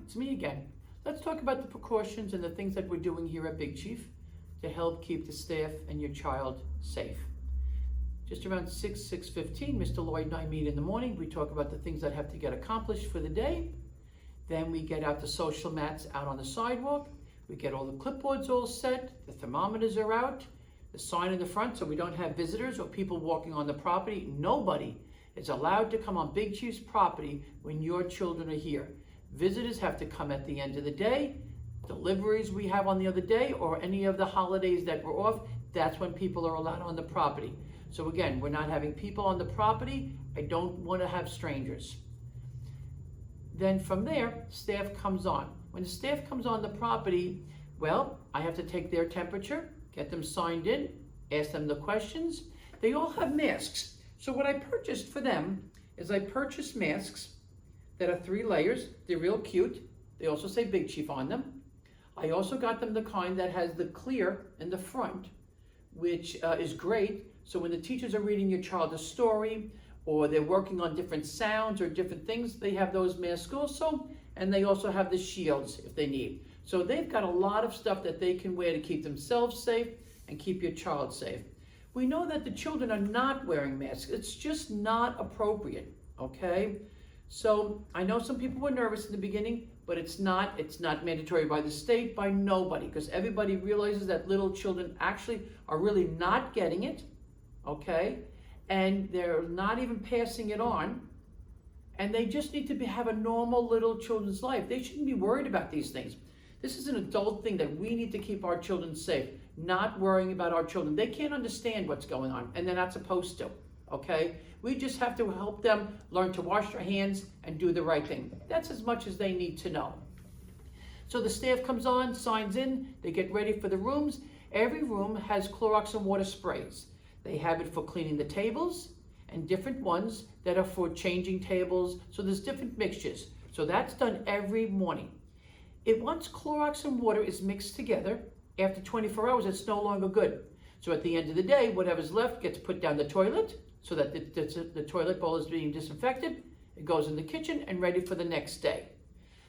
it's me again. Let's talk about the precautions and the things that we're doing here at Big Chief to help keep the staff and your child safe. Just around 6:15, Mr. Lloyd and I meet in the morning. We talk about the things that have to get accomplished for the day. Then we get out the social mats out on the sidewalk. We get all the clipboards all set. The thermometers are out. The sign in the front so we don't have visitors or people walking on the property. Nobody is allowed to come on Big Chief's property when your children are here. Visitors have to come at the end of the day. Deliveries we have on the other day or any of the holidays that we're off, that's when people are allowed on the property. So again, we're not having people on the property. I don't want to have strangers. Then from there, staff comes on. When the staff comes on the property, well, I have to take their temperature, get them signed in, ask them the questions. They all have masks. So what I purchased for them is I purchased masks that are 3 layers. They're real cute. They also say Big Chief on them. I also got them the kind that has the clear in the front, which is great. So when the teachers are reading your child a story or they're working on different sounds or different things, they have those masks also. And they also have the shields if they need. So they've got a lot of stuff that they can wear to keep themselves safe and keep your child safe. We know that the children are not wearing masks. It's just not appropriate, okay? So I know some people were nervous in the beginning, but it's not mandatory by the state, by nobody, because everybody realizes that little children actually are really not getting it, okay? And they're not even passing it on. And they just need to have a normal little children's life. They shouldn't be worried about these things. This is an adult thing that we need to keep our children safe, not worrying about our children. They can't understand what's going on, and they're not supposed to, okay? We just have to help them learn to wash their hands and do the right thing. That's as much as they need to know. So the staff comes on, signs in, they get ready for the rooms. Every room has Clorox and water sprays. They have it for cleaning the tables, and different ones that are for changing tables. So there's different mixtures. So that's done every morning. Once Clorox and water is mixed together, after 24 hours, it's no longer good. So at the end of the day, whatever's left gets put down the toilet so that the toilet bowl is being disinfected. It goes in the kitchen and ready for the next day.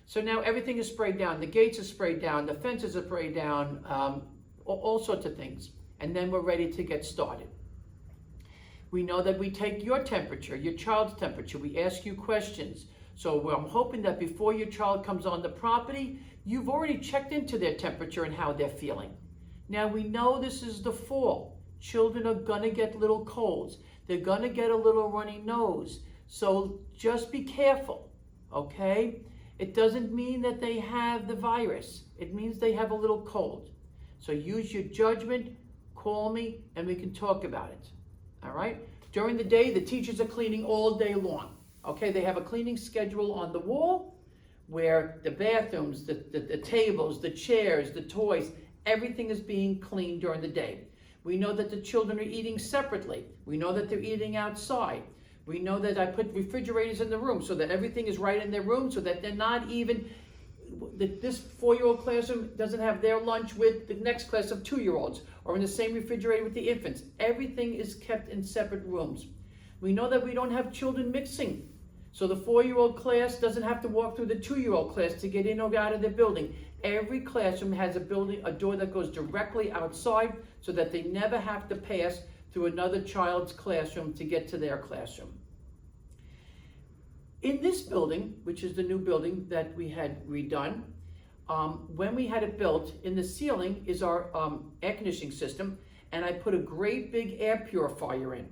So now everything is sprayed down. The gates are sprayed down. The fences are sprayed down, all sorts of things. And then we're ready to get started. We know that we take your temperature, your child's temperature. We ask you questions. So I'm hoping that before your child comes on the property, you've already checked into their temperature and how they're feeling. Now we know this is the fall. Children are gonna get little colds. They're gonna get a little runny nose. So just be careful, okay? It doesn't mean that they have the virus. It means they have a little cold. So use your judgment, call me, and we can talk about it. All right? During the day, the teachers are cleaning all day long. Okay, they have a cleaning schedule on the wall where the bathrooms, the tables, the chairs, the toys, everything is being cleaned during the day. We know that the children are eating separately. We know that they're eating outside. We know that I put refrigerators in the room so that everything is right in their room so that they're not even, that this 4-year-old classroom doesn't have their lunch with the next class of 2-year-olds or in the same refrigerator with the infants. Everything is kept in separate rooms. We know that we don't have children mixing. So the 4-year-old class doesn't have to walk through the 2-year-old class to get in or out of their building. Every classroom has a door that goes directly outside so that they never have to pass through another child's classroom to get to their classroom. In this building, which is the new building that we had redone, when we had it built, in the ceiling is our air conditioning system, and I put a great big air purifier in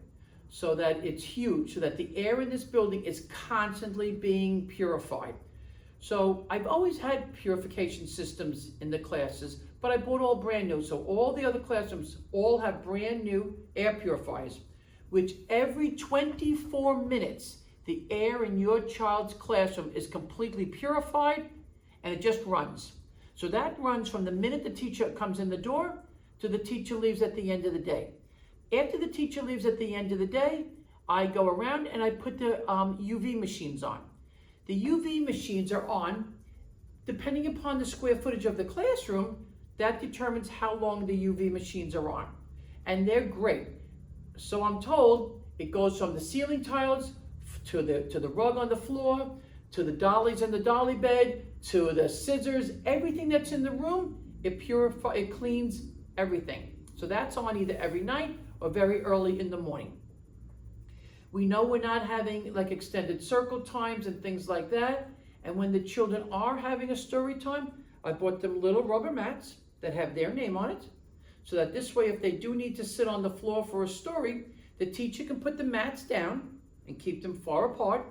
so that it's huge, so that the air in this building is constantly being purified. So I've always had purification systems in the classes, but I bought all brand new. So all the other classrooms all have brand new air purifiers, which every 24 minutes, the air in your child's classroom is completely purified and it just runs. So that runs from the minute the teacher comes in the door to the teacher leaves at the end of the day. After the teacher leaves at the end of the day, I go around and I put the UV machines on. The UV machines are on, depending upon the square footage of the classroom, that determines how long the UV machines are on. And they're great. So I'm told it goes from the ceiling tiles to the rug on the floor, to the dollies in the dolly bed, to the scissors, everything that's in the room, it purifies, it cleans everything. So that's on either every night or very early in the morning. We know we're not having like extended circle times and things like that. And when the children are having a story time, I bought them little rubber mats that have their name on it. So that this way, if they do need to sit on the floor for a story, the teacher can put the mats down and keep them far apart.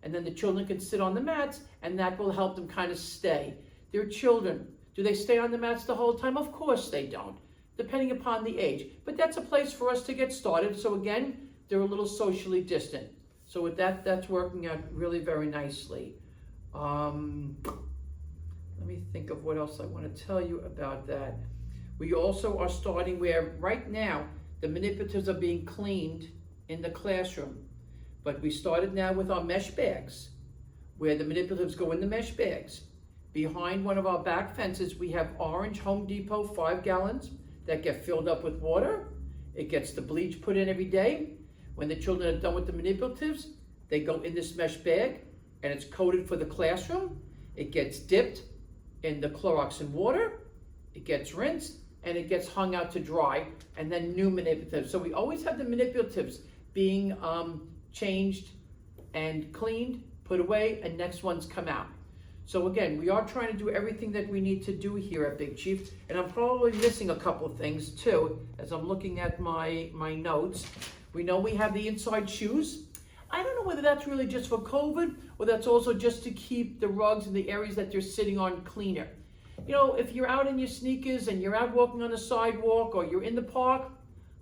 And then the children can sit on the mats, and that will help them kind of stay. They're children. Do they stay on the mats the whole time? Of course they don't, depending upon the age. But that's a place for us to get started. So again, they're a little socially distant. So with that, that's working out really very nicely. Let me think of what else I want to tell you about that. We also are starting where right now the manipulatives are being cleaned in the classroom. But we started now with our mesh bags, where the manipulatives go in the mesh bags. Behind one of our back fences, we have orange Home Depot 5 gallons that get filled up with water. It gets the bleach put in every day. When the children are done with the manipulatives, they go in this mesh bag, and it's coated for the classroom. It gets dipped in the Clorox and water. It gets rinsed, and it gets hung out to dry, and then new manipulatives. So we always have the manipulatives being changed and cleaned, put away, and next ones come out. So again, we are trying to do everything that we need to do here at Big Chief, and I'm probably missing a couple of things too, as I'm looking at my notes. We know we have the inside shoes. I don't know whether that's really just for COVID, or that's also just to keep the rugs and the areas that they're sitting on cleaner. You know, if you're out in your sneakers and you're out walking on the sidewalk or you're in the park,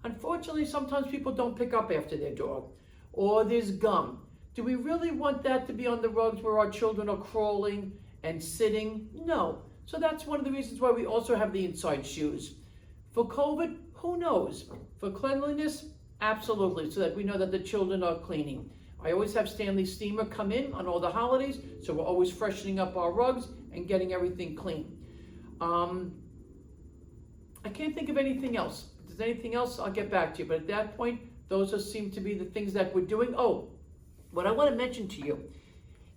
unfortunately, sometimes people don't pick up after their dog. Or there's gum. Do we really want that to be on the rugs where our children are crawling and sitting? No. So that's one of the reasons why we also have the inside shoes. For COVID, who knows? For cleanliness, absolutely, so that we know that the children are cleaning. I always have Stanley Steamer come in on all the holidays, so we're always freshening up our rugs and getting everything clean. I can't think of anything else. If there's anything else, I'll get back to you. But at that point, those seem to be the things that we're doing. Oh, what I want to mention to you,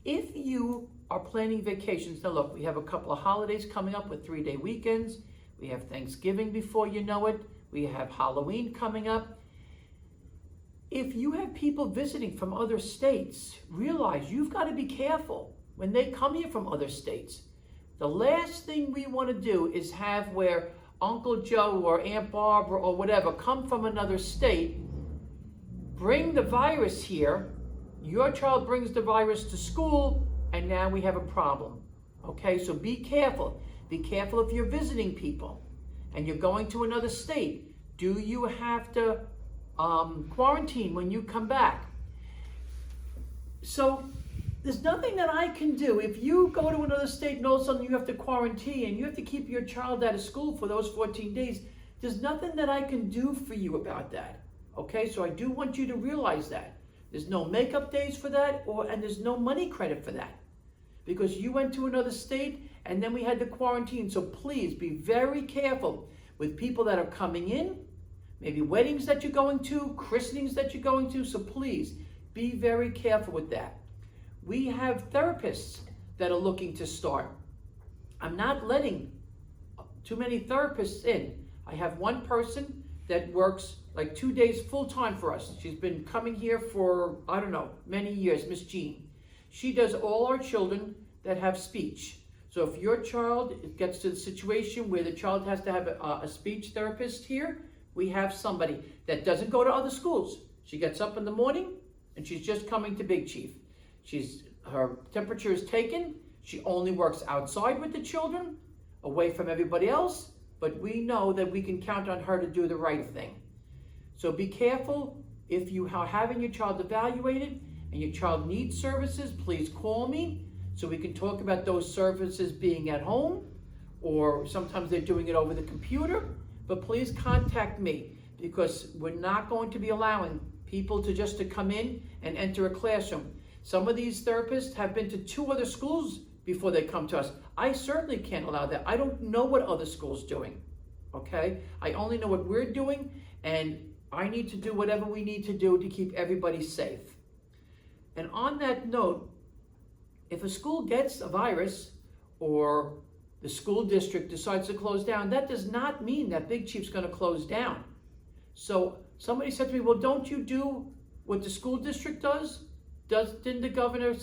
if you are planning vacations, now look, we have a couple of holidays coming up with 3-day weekends. We have Thanksgiving before you know it. We have Halloween coming up. If you have people visiting from other states, realize you've got to be careful when they come here from other states. The last thing we want to do is have where Uncle Joe or Aunt Barbara or whatever come from another state, bring the virus here, your child brings the virus to school, and now we have a problem. Okay, so be careful. Be careful if you're visiting people and you're going to another state. Do you have to quarantine when you come back? So there's nothing that I can do. If you go to another state and all of a sudden you have to quarantine and you have to keep your child out of school for those 14 days, there's nothing that I can do for you about that. Okay, so I do want you to realize that. There's no makeup days for that, and there's no money credit for that. Because you went to another state and then we had the quarantine. So please be very careful with people that are coming in, maybe weddings that you're going to, christenings that you're going to. So please be very careful with that. We have therapists that are looking to start. I'm not letting too many therapists in. I have one person that works like 2 days full time for us. She's been coming here for, I don't know, many years, Miss Jean. She does all our children that have speech. So if your child gets to the situation where the child has to have a speech therapist here, we have somebody that doesn't go to other schools. She gets up in the morning and she's just coming to Big Chief. Her temperature is taken. She only works outside with the children, away from everybody else, but we know that we can count on her to do the right thing. So be careful. If you are having your child evaluated and your child needs services, please call me so we can talk about those services being at home, or sometimes they're doing it over the computer. But please contact me, because we're not going to be allowing people to come in and enter a classroom. Some of these therapists have been to 2 other schools before they come to us. I certainly can't allow that. I don't know what other schools doing, okay? I only know what we're doing, and I need to do whatever we need to do to keep everybody safe. And on that note, If a school gets a virus or the school district decides to close down, that does not mean that Big Chief's going to close down. So somebody said to me, well, don't you do what the school district does? Doesn't the governor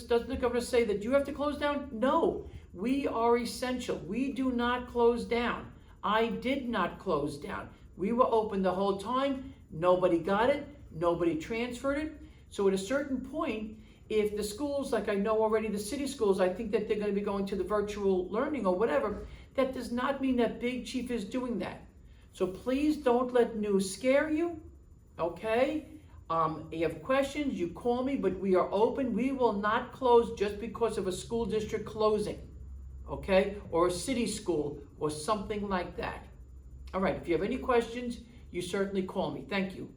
say that you have to close down? No, we are essential. We do not close down. I did not close down. We were open the whole time. Nobody got it. Nobody transferred it. So at a certain point, if the schools, like I know already the city schools, I think that they're going to be going to the virtual learning or whatever, that does not mean that Big Chief is doing that. So please don't let news scare you, okay? You have questions, you call me, but we are open. We will not close just because of a school district closing, okay? Or a city school or something like that. All right, if you have any questions, you certainly call me. Thank you.